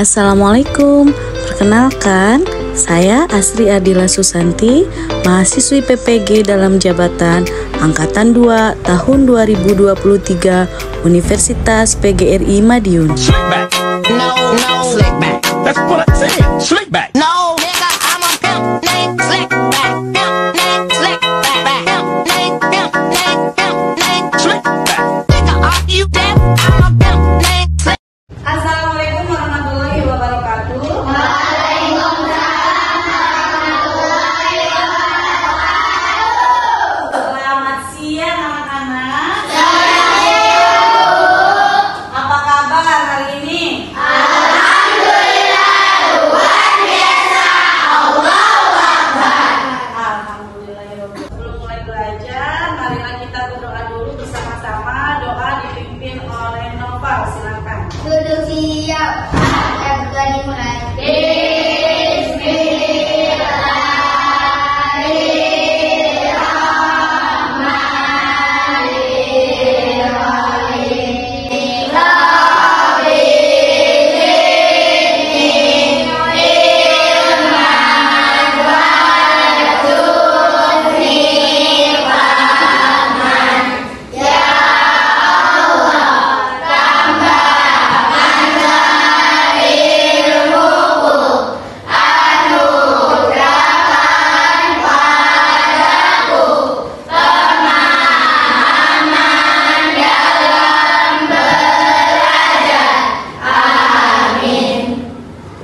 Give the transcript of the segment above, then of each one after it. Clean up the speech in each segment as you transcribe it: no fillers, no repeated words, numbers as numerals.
Assalamualaikum, perkenalkan saya Asri Adila Susanti, mahasiswi PPG dalam jabatan Angkatan 2 tahun 2023 Universitas PGRI Madiun. Assalamualaikum warahmatullahi wabarakatuh. Selamat siang anak-anak. Apa kabar hari ini? Alhamdulillah luar biasa. Allahu Akbar. Alhamdulillah. Sebelum mulai belajar, marilah kita berdoa dulu bersama-sama. Doa dipimpin oleh Nova. Silakan. Duduk siap, kita buka dimulai.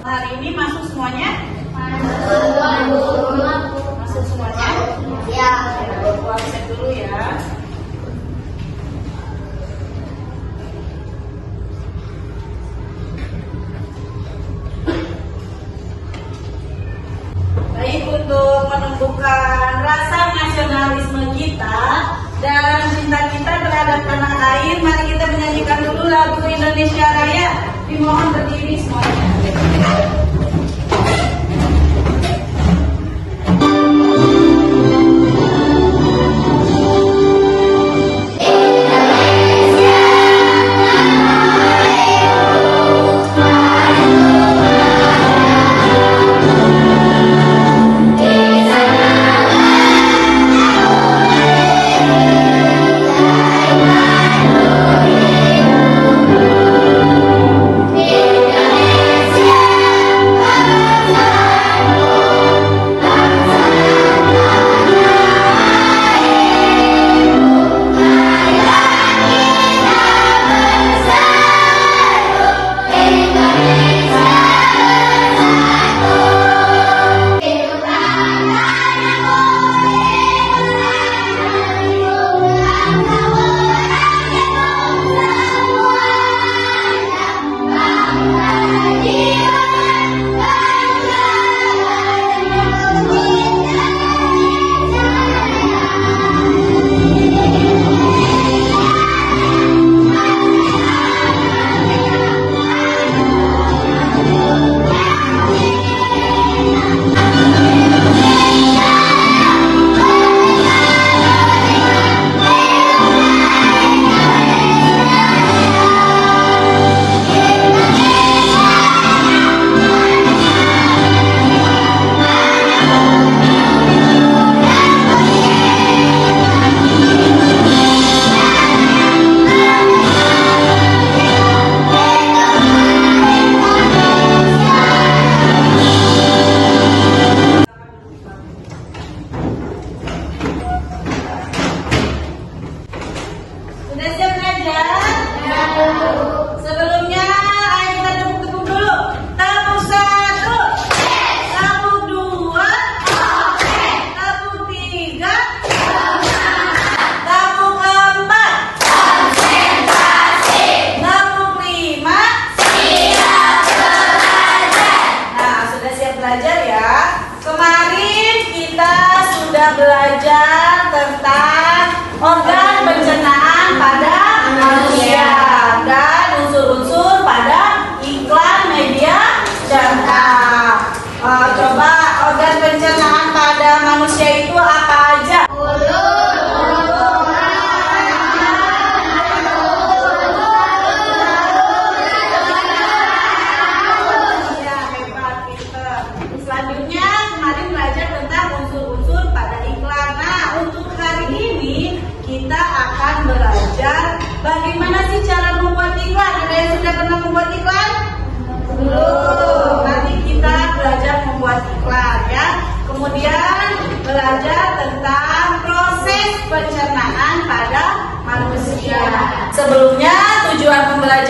Hari ini masuk semuanya? Masuk semuanya? Ya. Aku absen dulu ya. Baik, untuk menumbuhkan rasa nasionalisme kita dan cinta kita terhadap tanah air, mari kita menyanyikan dulu lagu Indonesia Raya. Dimohon berdiri semuanya. Sudah siap belajar? Sebelumnya, ayo kita tepuk-tepuk dulu. Tepuk 1, tepuk 2, tepuk 3, tepuk 4, tepuk 5. Nah, sudah siap belajar ya? Kemarin kita sudah belajar tentang organ pencernaan pada manusia dan unsur-unsur pada iklan media cetak. Coba organ pencernaan pada manusia itu apa aja?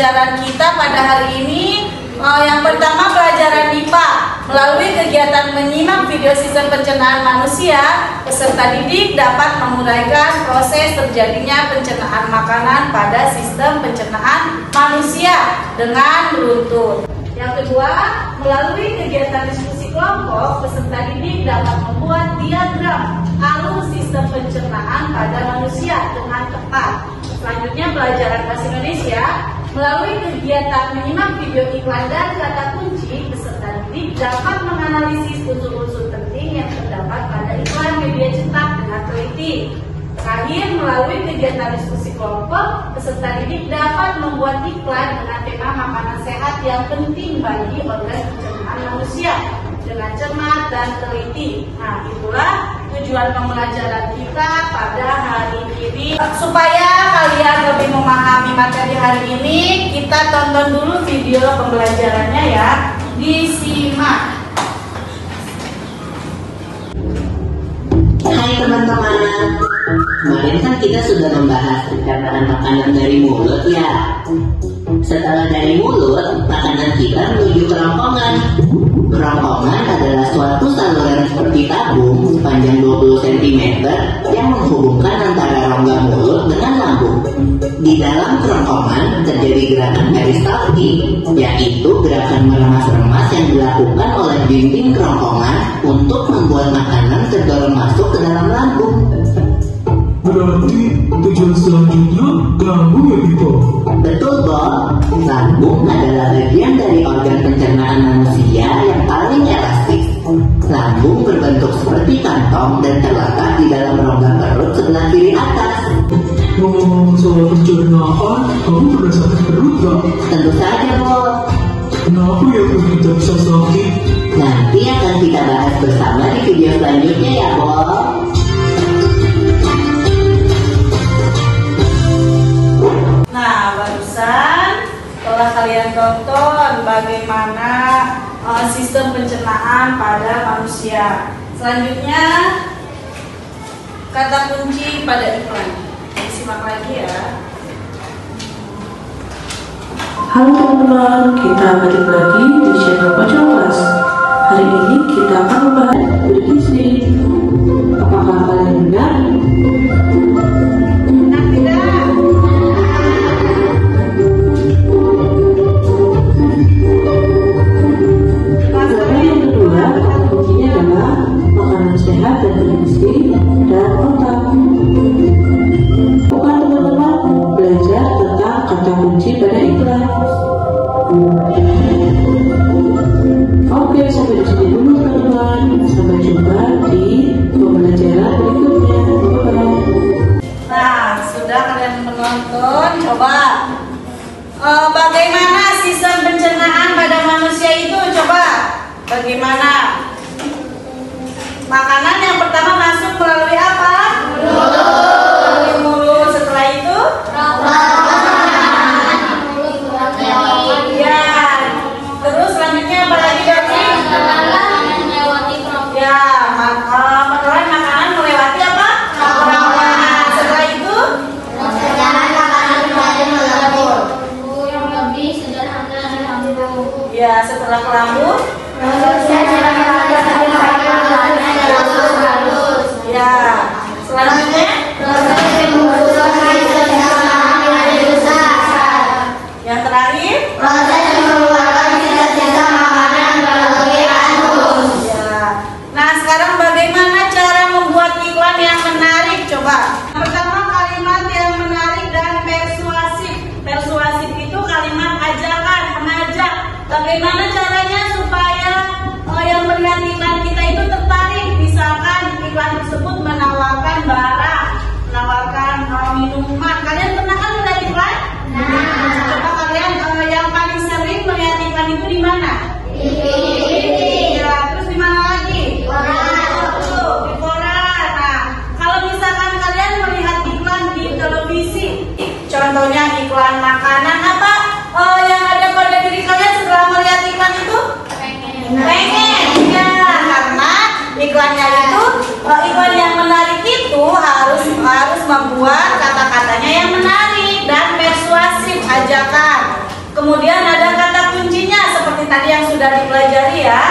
pembelajaran kita pada hari ini. Yang pertama, pelajaran MIPA. Melalui kegiatan menyimak video sistem pencernaan manusia, peserta didik dapat menguraikan proses terjadinya pencernaan makanan pada sistem pencernaan manusia dengan beruntun. Yang kedua, melalui kegiatan diskusi kelompok, peserta didik dapat membuat diagram alur sistem pencernaan pada manusia dengan tepat. Selanjutnya, pelajaran bahasa Indonesia. Melalui kegiatan menyimak video iklan dan kata kunci, peserta didik dapat menganalisis unsur-unsur penting yang terdapat pada iklan media cetak dengan teliti. Terakhir, melalui kegiatan diskusi kelompok, peserta didik dapat membuat iklan dengan tema makanan sehat yang penting bagi organ pencernaan manusia dengan cermat dan teliti. Nah, itulah tujuan pembelajaran kita pada hari ini. Supaya kalian lebih memahami materi hari ini, kita tonton dulu video pembelajarannya ya. Disimak. Hai teman-teman, kemarin kan kita sudah membahas pencernaan makanan dari mulut ya. Setelah dari mulut, makanan kita menuju kerongkongan. Kerongkongan adalah suatu saluran seperti tabung sepanjang 20 cm yang menghubungkan antara rongga mulut dengan lambung. Di dalam kerongkongan terjadi gerakan peristaltik, yaitu gerakan meremas-remas yang dilakukan oleh dinding kerongkongan untuk membuat makanan terdorong masuk ke dalam lambung. Berarti tujuan selanjutnya ke lambung ya Bito? Betul Bob, lambung adalah bagian dari organ pencernaan manusia yang paling elastis. Lambung berbentuk seperti kantong dan terletak di dalam rongga perut sebelah kiri atas. Ngomong soal pencernaan, kamu pernah sakit perut gak? Tentu saja Bob. Kenapa ya perut kita bisa sakit? Nanti akan kita bahas bersama di video selanjutnya ya Bob. Nah, barusan setelah kalian tonton bagaimana sistem pencernaan pada manusia. Selanjutnya, kata kunci pada iklan. Disimak lagi ya. Halo teman-teman, kita balik lagi di channel Pojok Kelas. Hari ini kita akan membahas Walt Disney. Apakah kalian benar? Sehat dan bergizi dan otak. Bukan teman-teman belajar tentang kata kunci pada iklan. Oke, sampai di sini dulu teman-teman. Sampai jumpa di pembelajaran berikutnya. Bye-bye. Nah, sudah kalian menonton, coba bagaimana sistem pencernaan pada manusia itu? Coba bagaimana? Makanan yang pertama masuk melalui apa? Mulut. Melalui mulut. Setelah itu? Ya. Terus selanjutnya apa lagi dari? Ya, makanan melewati apa? Kerongkongan. Setelah itu? Ya, setelah ke lambung? Ya, selanjutnya yang terakhir ya. Nah, sekarang bagaimana cara membuat iklan yang menarik? Coba. Pertama, kalimat yang menarik dan persuasif. Persuasif itu kalimat ajakan, mengajak. Bagaimana caranya supaya yang melihat iklan kita itu tertarik? Misalkan iklan tersebut menawarkan barang, menawarkan minuman. Kalian pernah kan melihat iklan? Coba kalian yang paling sering melihat iklan itu di mana? Ya, terus di mana lagi? Di koran. Nah, kalau misalkan kalian melihat iklan di televisi, contohnya iklan makanan apa? Yang ada pada diri kalian setelah melihat iklan itu? Pengen, ya, karena iklannya itu iklan yang menarik itu harus membuat kata-katanya yang menarik. tadi yang sudah dipelajari ya.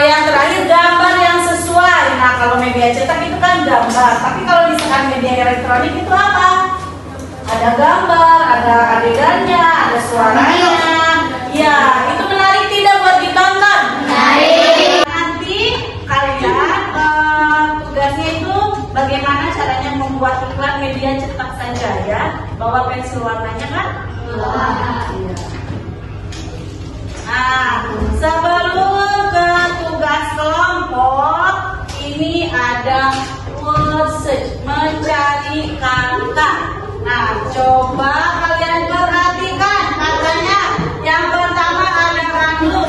Yang terakhir gambar yang sesuai. Nah, kalau media cetak itu kan gambar, tapi kalau misalkan media elektronik itu apa? Ada gambar, ada adegannya, ada suaranya. Ya, itu menarik tidak buat ditonton? Menarik. Nanti kalian tugasnya itu bagaimana caranya membuat iklan media cetak saja ya. Bawa pensil warnanya kan? Iya. Nah, sebelum ke tugas kelompok, ini ada word search, mencari kata. Nah, coba kalian perhatikan katanya. Yang pertama ada Randu.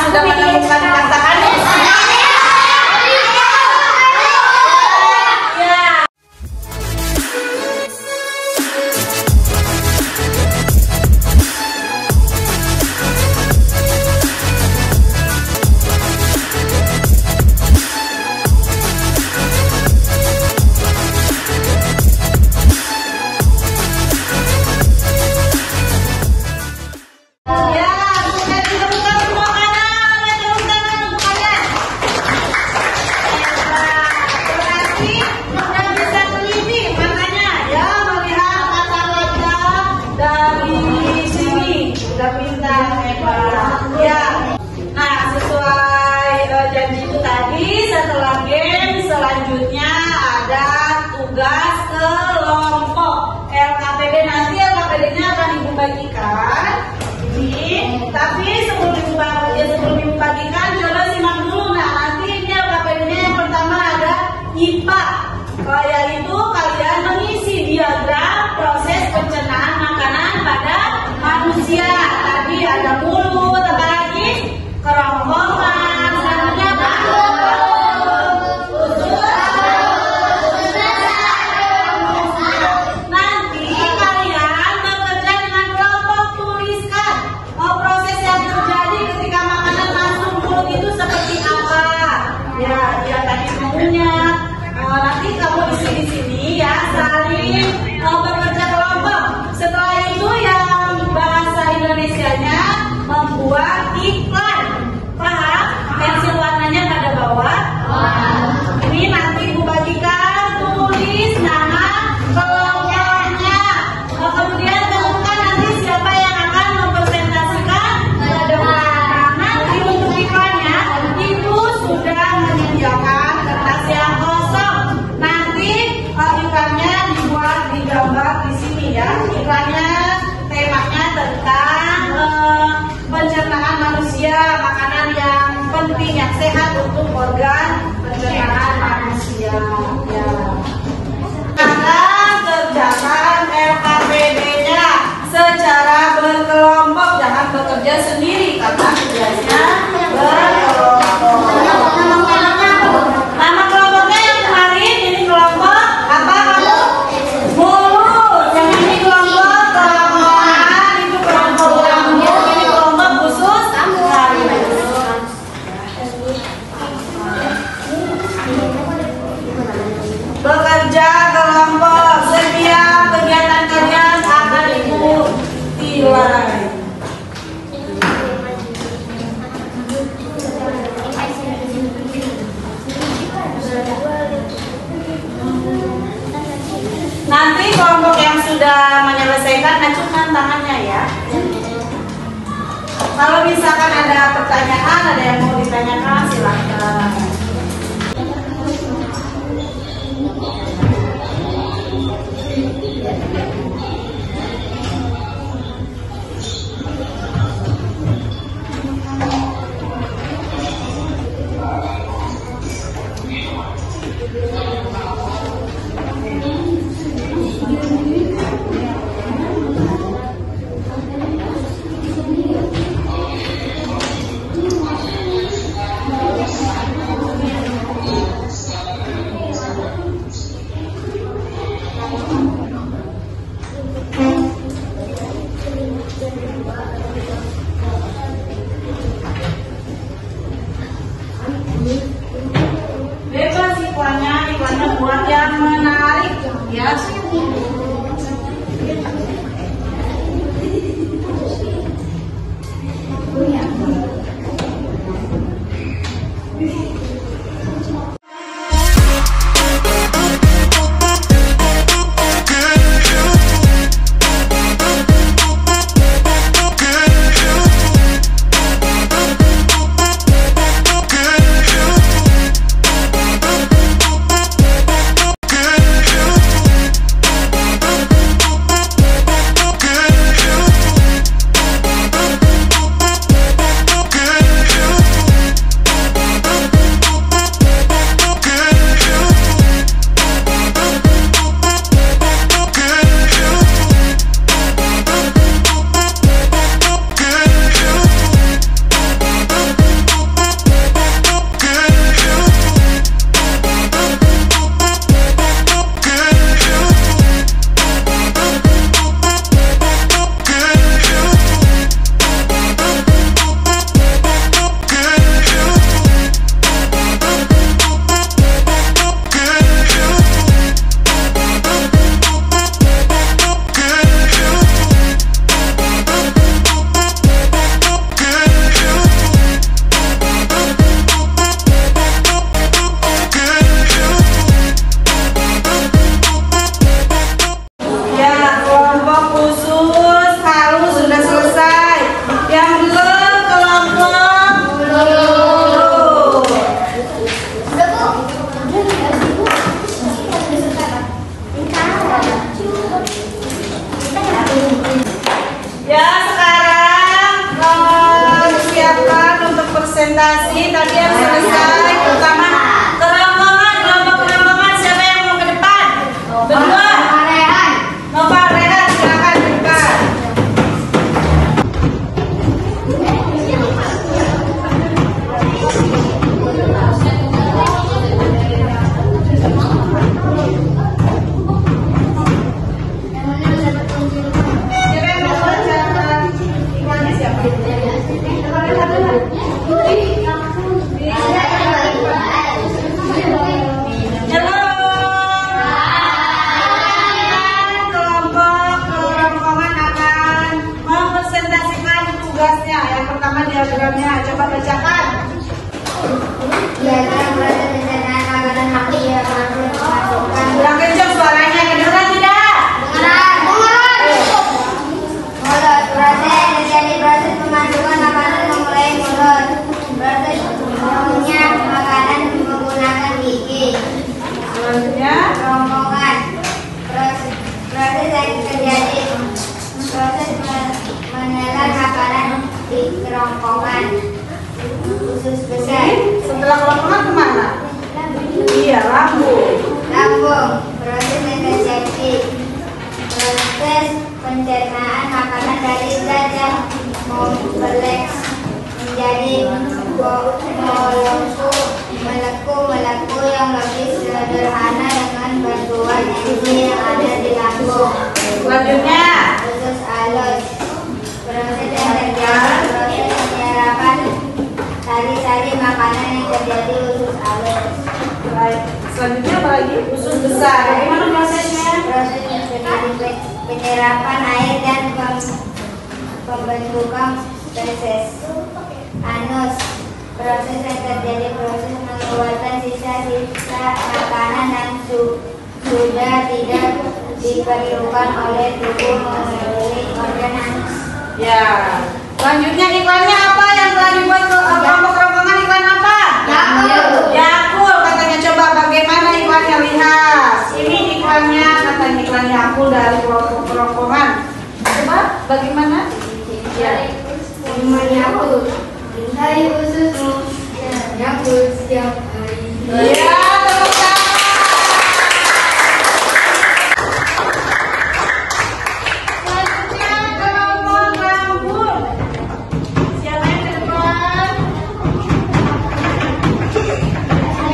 Sudah menemukan kata anu? Selanjutnya ada tugas kelompok LKPD. Nanti LKPD-nya akan Ibu bagikan ini. Tapi sebelum dibagikan, coba simak dulu. Nah, nanti ini LKPD-nya yang pertama ada IPA, yaitu kalian mengisi diagram proses pencernaan makanan pada manusia. Tadi ada mulut, apa lagi? Kerongkongan, selanjutnya apa? Nanti kamu isi di sini ya, saling bekerja kelompok. Setelah itu yang bahasa Indonesianya membuat iklan. Paham? Pensil warnanya pada bawah. Ini nanti Bu bagikan, tulis nama kelompoknya. Kemudian tentukan nanti siapa yang akan mempresentasikan ke depan. Nanti untuk iklannya Ibu sudah menyediakan kertas yang kosong. Nanti iklannya dibuat digambar di sini ya. Iklannya temanya tentang pencernaan manusia, makanan yang penting, yang sehat untuk organ pencernaan manusia. Ya. Akan kerjakan LKPD-nya secara berkelompok, jangan bekerja sendiri karena tugasnya berkelompok. Nama kelompoknya yang kemarin ini kelompok apa kamu? Mulut. Yang ini kelompok kerongkongan, itu kelompok rambut, ini kelompok khusus bekerja kelompok. Setiap kegiatan kalian akan Ibu nilai. Nanti kelompok yang sudah menyelesaikan acungkan tangannya ya. Kalau misalkan ada pertanyaan, ada yang mau ditanyakan, silakan. presentasi tadi yang selesai. Pertama, kelompok-kelompongan siapa yang mau ke depan? Berdua. Nova, Rehan, silakan ke depan. Siapa yang mau baca iklannya siapa? Halo. Kelompok kerongkongan akan mempresentasikan tugasnya. Yang pertama diagramnya, coba bacakan. Diagram proses pencernaan makanan mati yang masukkan. Kurang kencang suaranya, kedengeran tidak? Mulut, proses terjadi proses pemasukan makanan memulai mulut. Proses mengunyah makanan menggunakan gigi. Selanjutnya, Kerongkongan. Proses yang terjadi proses menelan makanan di kerongkongan. Usus besar. setelah kerongkongan kemana? Iya, lambung. Lambung, proses yang terjadi proses pencernaan makanan dari zat yang kompleks menjadi molekul yang lebih sederhana dengan bantuan enzim yang ada di lambung. Selanjutnya, Usus halus, proses yang terjadi proses penyerapan sari-sari makanan yang terjadi usus halus. selanjutnya apa lagi? Usus besar. Bagaimana prosesnya? Proses terjadi penyerapan air dan pembentukan feses. Anus, proses yang terjadi proses mengeluarkan sisa-sisa makanan yang sudah tidak diperlukan oleh tubuh melalui organ anus. Ya. Selanjutnya iklannya apa yang telah dibuat kelompok kerongkongan? Iklan apa? Yakult. Yakult katanya. Coba bagaimana iklannya, lihat. Ini iklannya, katanya iklan Yakult dari kelompok kerongkongan. Coba bagaimana? Ya. Minuman Yakult. Hai ususmu, Yakult setiap hari. Iya, tepuk tangan. Selanjutnya kelompok rambut. Siapa yang ke depan?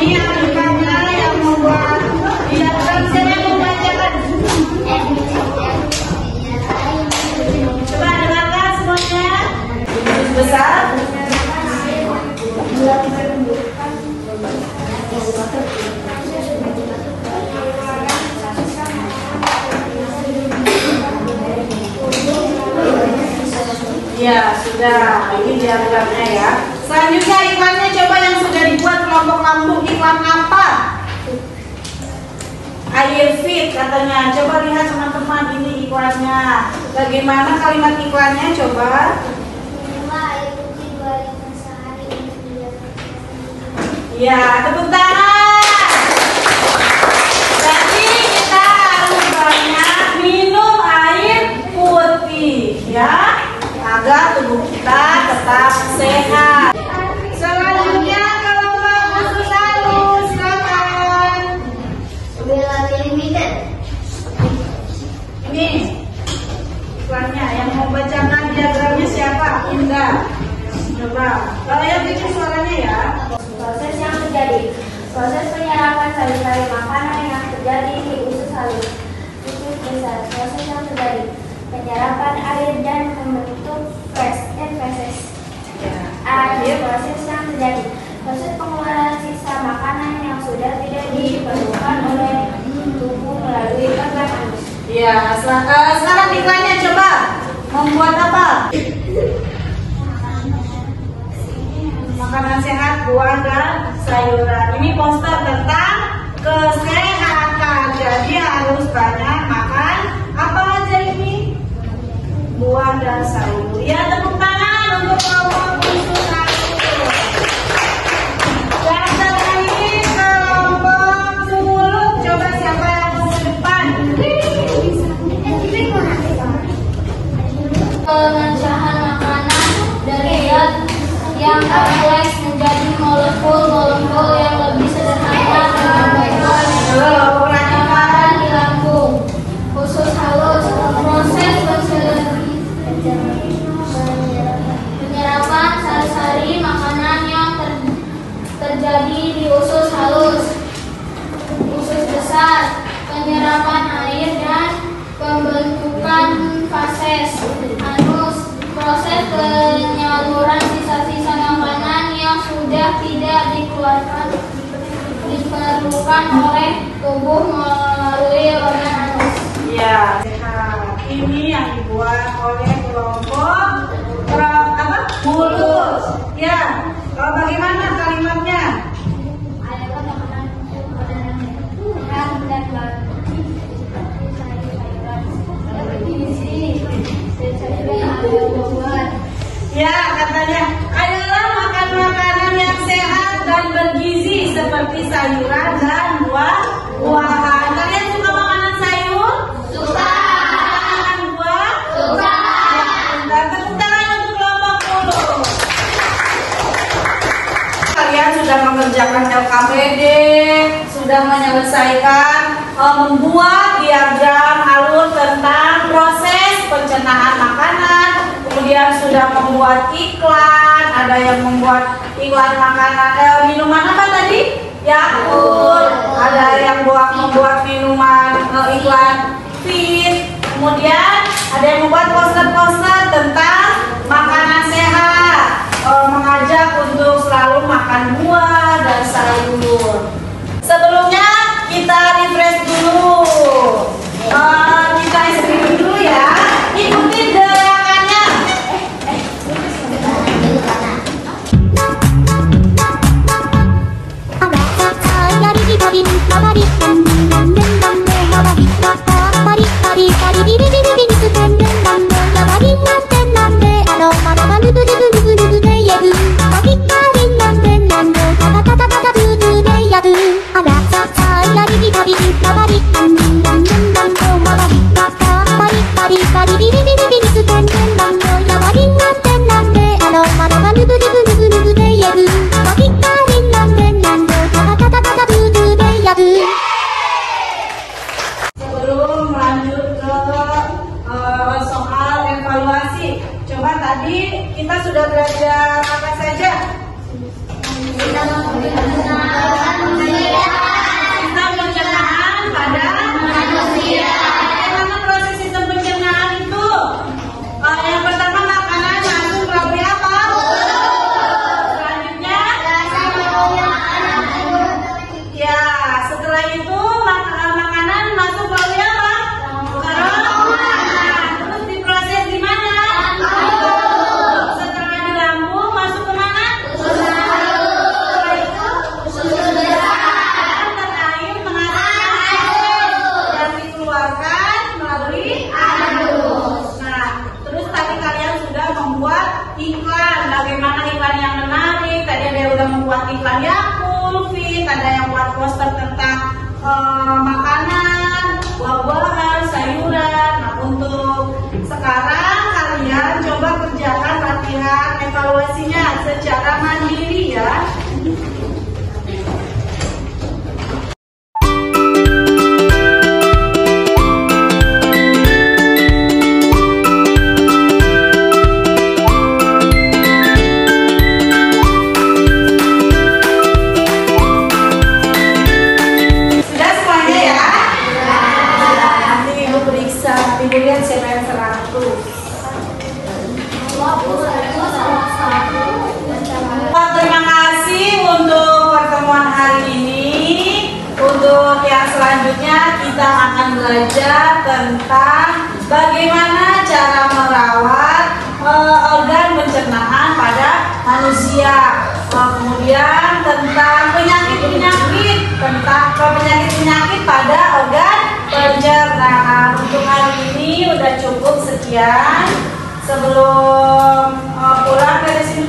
Ini adik-adiknya yang membuat diagram. Siapa yang membacakan? Coba dengarkan semuanya. Usus besar. Ya, sudah. Ini diagramnya ya. Selanjutnya iklannya coba yang sudah dibuat kelompok lambung. Iklan apa? Air Fit katanya. Coba lihat teman-teman, ini iklannya. Bagaimana kalimat iklannya? Coba. Ya, tepuk tangan. Jadi kita harus banyak minum air putih ya, agar tubuh kita tetap sehat. Selanjutnya kelompok usus halus, silakan. Ini iklannya, yang mau bacakan diagramnya siapa? Indah. Coba, kalau yang bikin suaranya ya. Proses yang terjadi, proses penyerapan sari-sari makanan yang terjadi di usus halus. Usus besar, proses yang terjadi penyerapan air dan membentuk feses. Akhir, proses yang terjadi proses pengeluaran sisa makanan yang sudah tidak diperlukan oleh tubuh melalui organ anus. Ya, sekarang iklannya coba membuat apa? Makanan sehat, buah dan sayuran. Ini poster tentang kesehatan. Jadi harus banyak makan apa aja ini? Buah dan sayur. Ya, tepuk tangan untuk kelompok usus halus. Yang terakhir kelompok mulut. Coba siapa yang mau ke depan? Pengecahan makanan dari zat yang kompleks besar, penyerapan air dan pembentukan fases. Anus, proses penyaluran sisa-sisa makanan yang sudah tidak dikeluarkan diperlukan oleh tubuh melalui organ anus. Ya, ini yang dibuat oleh kelompok mulut. Ya, bagaimana kalimatnya? Ya, katanya adalah makan makanan yang sehat dan bergizi seperti sayuran dan buah-buahan. Kalian suka makanan sayur? Suka. Makan buah? Suka. Ya, tepuk tangan untuk kelompok mulut. Kalian sudah mengerjakan LKPD, sudah menyelesaikan membuat diagram alur tentang proses pencernaan makanan. Kemudian sudah membuat iklan, ada yang membuat iklan makanan, minuman apa tadi? Yakult. Ada yang membuat minuman iklan Fit. Kemudian ada yang membuat poster-poster tentang makanan sehat, mengajak untuk selalu makan buah dan sayur. Sebelumnya kita refresh dulu, kita istirahat dulu ya. Ikuti gerakannya. Sebelum lanjut ke soal evaluasi, coba tadi kita sudah belajar apa saja? Tentang pencernaan pada manusia. Bagaimana proses sistem pencernaan itu? Yang pertama makanan masuk melalui apa? Selanjutnya? Ya, setelah itu makanan masuk melalui apa? Terus diproses di mana? Setelah di lambung masuk ke mana? Setelah itu air menghasilkan dan dikeluarkan melalui anus. Nah, terus tadi kalian sudah membuat iklan. Bagaimana iklan yang menarik? Tadi ada yang udah membuat iklan Yakult, Fit, ada yang buat poster tentang makanan, buah-buahan, sayuran. Nah, untuk sekarang kalian coba kerjakan latihan evaluasinya secara mandiri ya. Sudah semuanya ya? Nanti ibu periksa, ibu lihat siapa yang 100. Terima kasih untuk pertemuan hari ini. Untuk yang selanjutnya kita akan belajar tentang bagaimana cara merawat organ pencernaan pada manusia. Kemudian tentang penyakit pada organ pencernaan. Untuk hari ini udah cukup sekian. Sebelum pulang dari sini